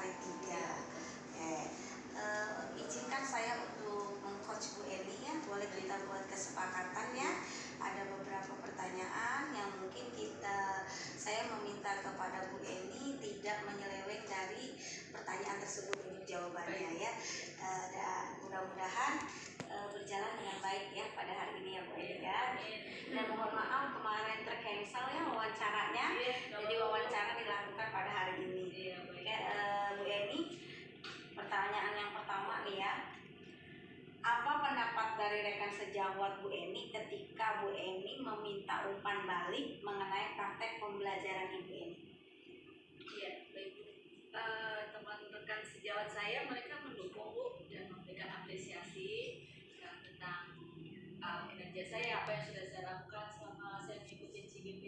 hari 3. Izinkan saya untuk meng-coach Bu Eni ya. Boleh kita buat kesepakatan ya. Ada beberapa pertanyaan yang mungkin saya meminta kepada Bu Eni tidak menyeleweng dari pertanyaan tersebut untuk jawabannya ya. Dan mudah-mudahan berjalan dengan baik ya pada hari ini ya Bu Eni ya. Dan mohon maaf kemarin tercancel ya wawancaranya. Jadi wawancara dilakukan pada hari ini. Oke, Bu Eni, pertanyaan yang pertama nih ya. Apa pendapat dari rekan sejawat Bu Eni ketika Bu Eni meminta umpan balik mengenai praktek pembelajaran Ibu Eni? Iya, baik Bu. Teman rekan sejawat saya mereka mendukung Bu dan memberikan apresiasi tentang kinerja saya, apa yang sudah saya lakukan selama saya mengikuti CGP.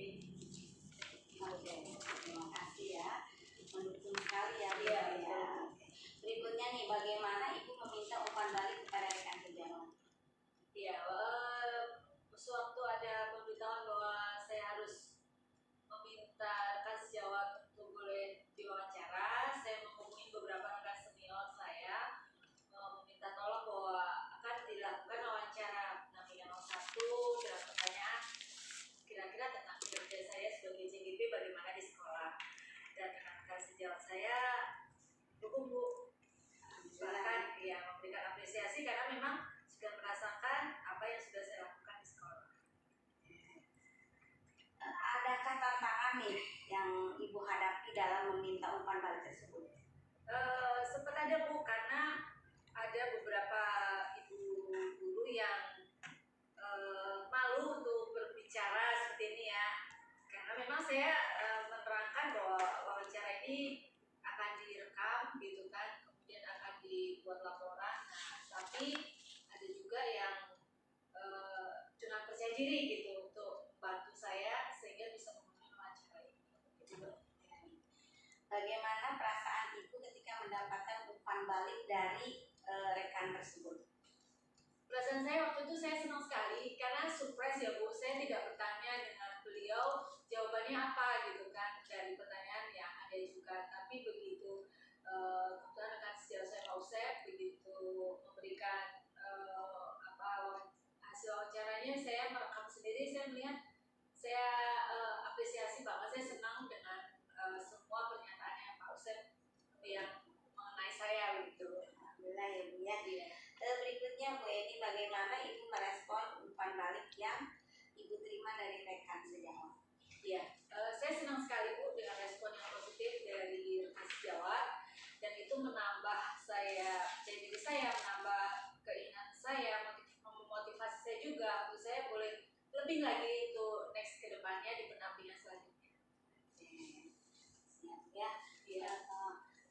Oke, terima kasih ya. Mendukung sekali ya. Iya, ya. Berikutnya nih, bagaimana Ibu meminta umpan balik kepada rekan sejawat? Iya, sewaktu ada pemberitahuan bahwa saya harus meminta rekan sejawat untuk boleh diwawancara, saya menghubungi beberapa rekan senior saya, meminta tolong bahwa akan dilakukan wawancara pendampingan 01 dengan pertanyaan kira-kira tentang kinerja saya sebagai CGP bagaimana di sekolah. Dan rekan sejawat saya dukung Bu, bahkan ya memberikan apresiasi karena memang sudah merasakan apa yang sudah saya lakukan di sekolah. Adakah tantangan nih yang Ibu hadapi dalam meminta umpan balik tersebut? Sempat ada Bu, karena ada beberapa ibu guru yang malu untuk berbicara seperti ini ya, karena memang saya menerangkan bahwa wawancara ini akan direkam gitu kan, kemudian akan dibuat laporan. Nah, tapi ada juga yang cuma percaya diri gitu untuk membantu saya sehingga bisa memenuhi wawancara ini. Gitu. Bagaimana perasaan Ibu ketika mendapatkan umpan balik dari rekan tersebut? Perasaan saya waktu itu saya senang sekali karena surprise ya Bu, saya tidak bertanya dengan beliau jawabannya apa gitu kan dari pertanyaan yang ada juga, tapi begitu kebetulan rekan sejawat saya Pak Usep begitu memberikan hasil wawancaranya, saya merekam sendiri, saya melihat, saya apresiasi banget, saya senang dengan semua pernyataannya Pak Usep yang mengenai saya gitu. Alhamdulillah ya Bu ya. Berikutnya Bu Eni, bagaimana Ibu merespon umpan balik yang Ibu terima dari rekan sejawat? Iya, saya senang sekali Bu dengan respon yang positif dari rekan sejawat, dan itu menambah diri saya, menambah keinginan saya, memotivasi saya juga untuk saya boleh lebih lagi untuk next ke depannya di pendampingan selanjutnya. Siap ya. Iya.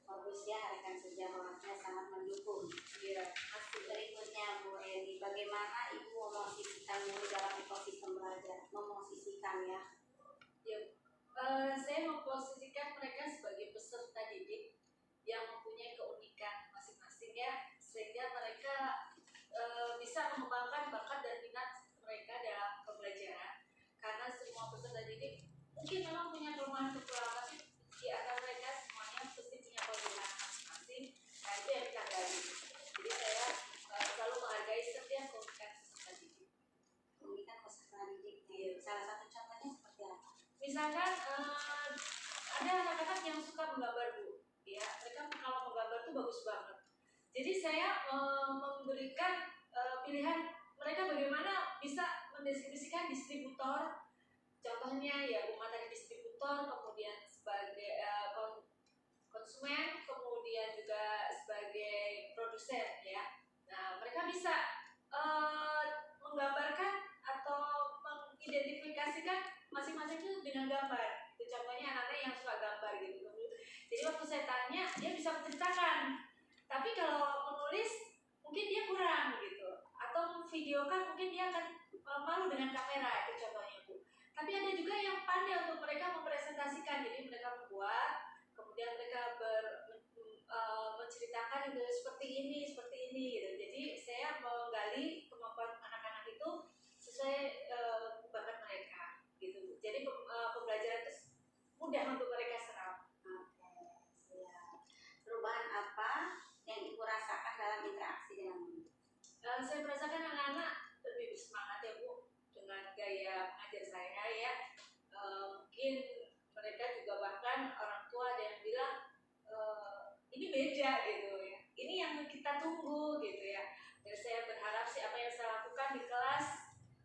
Bagus ya, rekan sejawatnya sangat mendukung. Iya. Berikutnya Bu Eni, bagaimana Ibu memosisikan murid dalam ekosistem belajar? Memosisikan ya. Ya, saya memposisikan mereka sebagai peserta didik yang mempunyai keunikan masing-masing ya, sehingga mereka bisa mengembangkan bakat dan minat mereka dalam pembelajaran. Karena semua peserta didik mungkin memang punya kelemahan-kelemahan, tapi di antara mereka semuanya pasti punya kelebihan masing-masing. Nah, itu yang kita gali. Jadi saya selalu menghargai setiap keunikan peserta didik. Keunikan peserta didik. Salah satu contohnya seperti apa? Misalkan ada anak-anak yang suka menggambar Bu, ya mereka kalau menggambar tuh bagus banget. Jadi saya memberikan pilihan mereka bagaimana bisa mendeskripsikan distributor. Contohnya ya rumah tadi distributor, kemudian sebagai konsumen, kemudian juga sebagai produsen ya. Nah mereka bisa menggambarkan atau mengidentifikasikan masing-masing itu dengan gambar. Itu contohnya anak-anak yang suka gambar gitu. Jadi waktu saya tanya dia bisa menceritakan, tapi kalau menulis mungkin dia kurang gitu, atau videokan mungkin dia akan malu dengan kamera, itu contohnya Bu. Tapi ada juga yang pandai untuk mereka mempresentasikan, jadi mereka membuat, kemudian mereka menceritakan gitu, seperti ini gitu. Jadi saya menggali kemampuan anak-anak itu sesuai bakat mereka gitu. Jadi pembelajaran itu mudah untuk mereka serap. Oke, siap. Saya merasakan anak-anak lebih semangat ya Bu dengan gaya mengajar saya ya. Mungkin mereka juga bahkan orang tua ada yang bilang ini beda gitu ya. Ini yang kita tunggu gitu ya. Dan saya berharap sih apa yang saya lakukan di kelas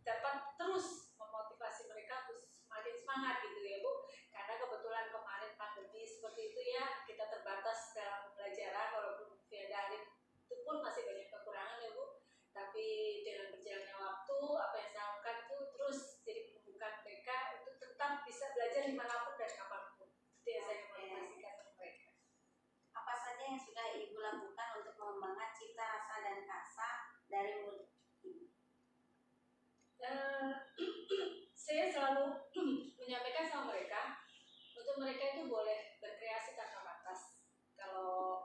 dapat terus memotivasi mereka untuk semakin semangat gitu ya Bu. Karena kebetulan kemarin pandemi seperti itu ya, kita terbatas dalam pembelajaran walaupun via daring itu pun masih banyak kekurangan ya Bu. Tapi dengan berjalannya waktu, apa yang saya lakukan itu terus jadi menumbuhkan mereka untuk tetap bisa belajar dimanapun dan kapanpun. Itu yang saya motivasikan mereka. Apa saja yang sudah Ibu lakukan untuk mengembangkan cita rasa dan kasa dari murid Ibu? Saya selalu menyampaikan sama mereka untuk mereka itu boleh berkreasi tanpa batas. Kalau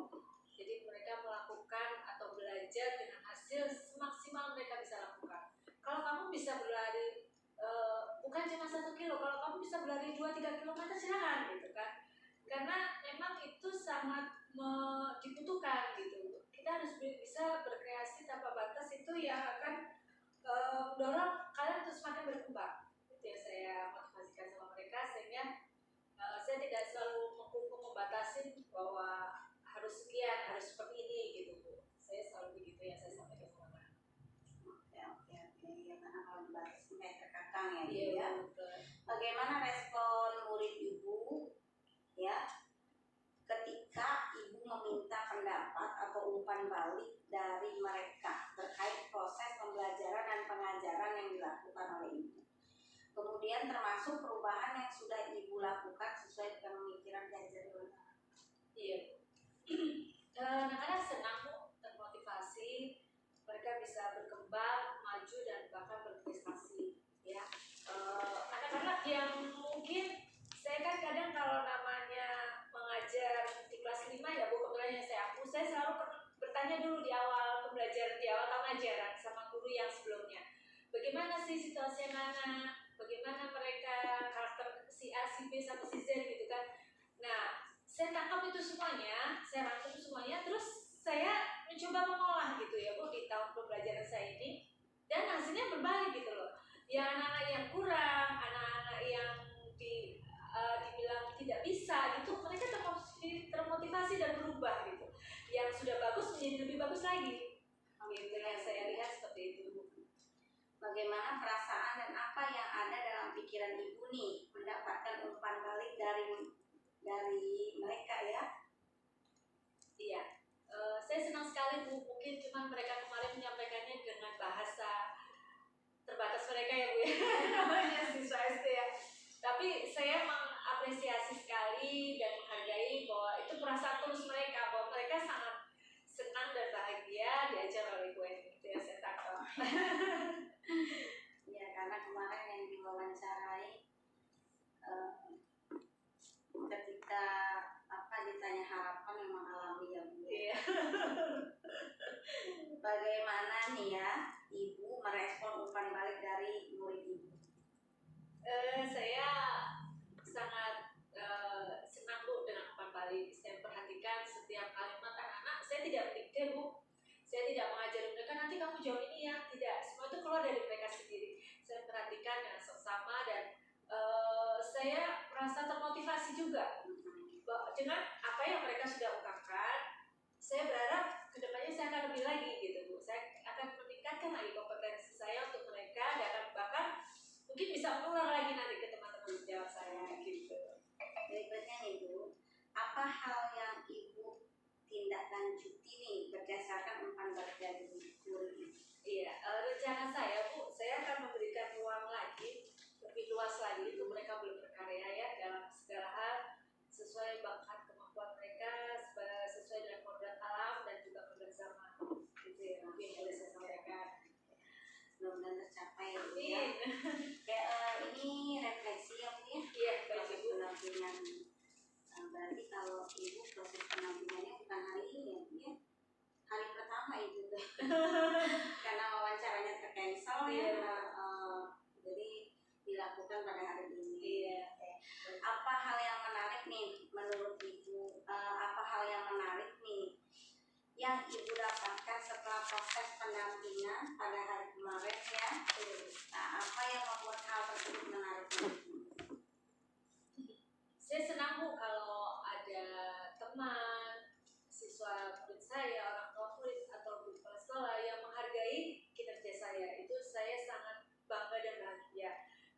jadi mereka melakukan atau belajar dengan hasil semaksimal mereka bisa lakukan. Kalau kamu bisa berlari bukan cuma 1 kilo, kalau kamu bisa berlari 2-3 kilometer silakan gitu kan. Karena memang itu sangat dibutuhkan gitu. Kita harus bisa berkreasi tanpa batas, itu yang akan mendorong kalian untuk semakin berkembang. Itu yang saya motivasikan sama mereka, sehingga saya tidak selalu menghukum membatasi bahwa harus sekian, harus seperti ini gitu Bu. Saya selalu begitu yang saya sampaikan sama mereka. Oke, ya karena kalau dibatasi kayak terkekang ya Ibu Iya, ya. betul. Bagaimana respon murid Ibu ya ketika Ibu meminta pendapat atau umpan balik dari mereka terkait proses pembelajaran dan pengajaran yang dilakukan oleh Ibu? Kemudian termasuk perubahan yang sudah Ibu lakukan sesuai dengan pemikiran diajari oleh anak. Iya. Anak-anak senang Bu, termotivasi, mereka bisa berkembang, maju dan bahkan berprestasi. Ya, anak-anak yang mungkin saya kan kadang kalau namanya mengajar di kelas 5 ya Bu, kebetulan yang saya ampu, saya selalu bertanya dulu di awal pembelajaran, di awal pengajaran sama guru yang sebelumnya. Bagaimana sih situasi anak-anak? Bagaimana mereka karakter si A, si B, sampai si Z gitu kan. Nah, saya tangkap itu semuanya, saya rangkum semuanya, terus saya mencoba mengolah gitu ya Bu di tahun pembelajaran saya ini, dan hasilnya berbalik gitu loh. Yang anak-anak yang kurang, anak-anak yang dibilang tidak bisa gitu, mereka termotivasi dan berubah gitu. Yang sudah bagus menjadi lebih bagus lagi. Gitu yang saya lihat seperti itu. Bagaimana perasaan dan apa yang ada dalam pikiran Ibu nih mendapatkan umpan balik dari mereka ya? Iya, saya senang sekali Bu. Mungkin cuma mereka kemarin menyampaikannya dengan bahasa terbatas mereka ya Bu ya, namanya siswa SD ya. Tapi saya mengapresiasi sekali dan menghargai bahwa itu perasaan tulus mereka, bahwa mereka sangat senang dan bahagia diajar oleh Bu Eni. Itu yang saya tangkap. Ya, karena kemarin yang diwawancarai ketika ditanya harapan memang alami ya Bu. Iya. Bagaimana nih ya Ibu merespon umpan balik dari murid Ibu? Saya sangat senang Bu dengan umpan balik. Saya perhatikan setiap kalimat anak-anak. Saya tidak mendikte Bu. Saya tidak mengajari mereka nanti kamu jawab ini ya. Tidak. Semua itu keluar dari mereka sendiri. Saya perhatikan dengan seksama dan saya merasa termotivasi juga dengan apa yang mereka sudah ungkapkan. Saya berharap kedepannya saya akan lebih lagi gitu Bu. Saya akan meningkatkan lagi kompetensi saya untuk mereka dan bahkan mungkin bisa menular lagi nanti ke teman-teman sejawat saya gitu. Berikutnya nih Bu, apa hal yang Ibu tindak lanjuti nih berdasarkan umpan balik dari murid Ibu? Iya, rencana saya Bu, saya akan memberikan ruang lagi lebih luas lagi untuk mereka boleh berkarya ya dalam segala hal sesuai bakat kemampuan mereka, sesuai dengan kodrat alam dan juga kodrat zaman. Itu ya mungkin yang bisa saya sampaikan. Mudah-mudahan tercapai ya. Kayak ini refleksi ya Bu ya. Iya, proses penampilan. Berarti kalau Ibu proses penampilannya bukan hari ini ya Bu ya. Hari pertama Ibu tuh. Karena wawancaranya tercancel ya. Jadi dilakukan pada hari ini. Iya. Apa hal yang menarik nih menurut Ibu? Apa hal yang menarik nih yang Ibu dapatkan setelah proses pendampingan pada hari kemarin ya. Nah, apa yang membuat hal tersebut menarik? Saya senang Bu kalau ada teman, siswa murid saya, orang tua murid atau guru kepala sekolah yang menghargai kinerja saya. Itu saya sangat bangga dan bahagia.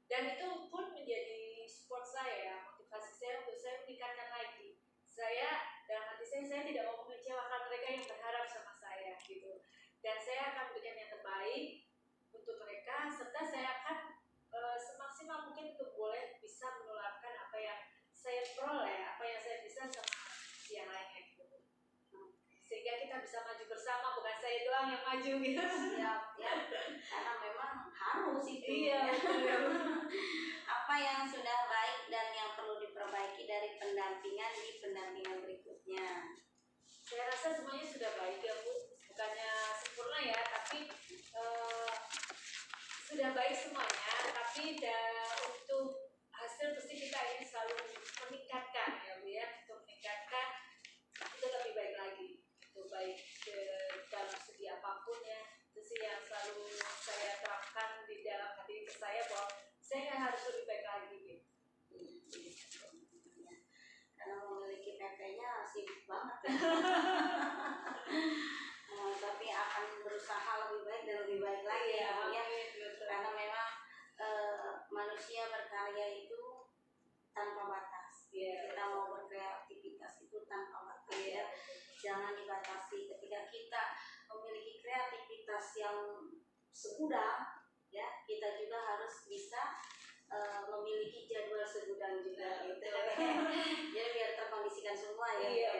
Dan itu pun menjadi support saya, motivasi saya untuk saya meningkatkan lagi. Saya dalam hati saya tidak mau mengecewakan mereka yang berharap sama saya gitu. Dan saya akan berikan yang terbaik untuk mereka, serta saya akan semaksimal mungkin untuk boleh bisa menularkan apa yang saya peroleh, apa yang saya bisa sama yang lainnya gitu. Sehingga kita bisa maju bersama, bukan saya doang yang maju gitu. Siap ya, karena memang harus itu. Iya, betul. Apa yang sudah baik dan yang perlu diperbaiki dari pendampingan di pendampingan berikutnya? Saya rasa semuanya sudah baik ya Bu, bukannya sempurna ya, tapi sudah baik semuanya. Tapi untuk hasil pasti kita ingin selalu meningkatkan ya Bu ya, untuk meningkatkan itu lebih baik lagi, itu baik dalam segi apapun ya. Itu sih yang selalu saya terapkan di dalam hati saya, bahwa saya harus lebih baik lagi gitu. Karena memiliki PT-nya sibuk banget ya. Tapi akan berusaha lebih baik dan lebih baik lagi ya, ya. Karena memang manusia berkarya itu tanpa batas. Kita mau berkreativitas itu tanpa batas ya. Jangan dibatasi. Ketika kita memiliki kreativitas yang segudang ya, kita juga harus bisa memiliki jadwal segudang juga gitu. Jadi biar terkondisikan semua ya. Iya.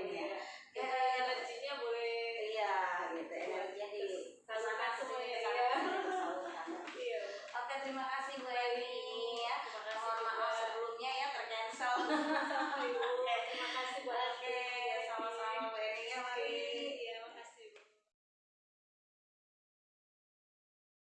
Energinya boleh. Iya, gitu. Energinya disalurkan semuanya ya. Iya. Oke, terima kasih.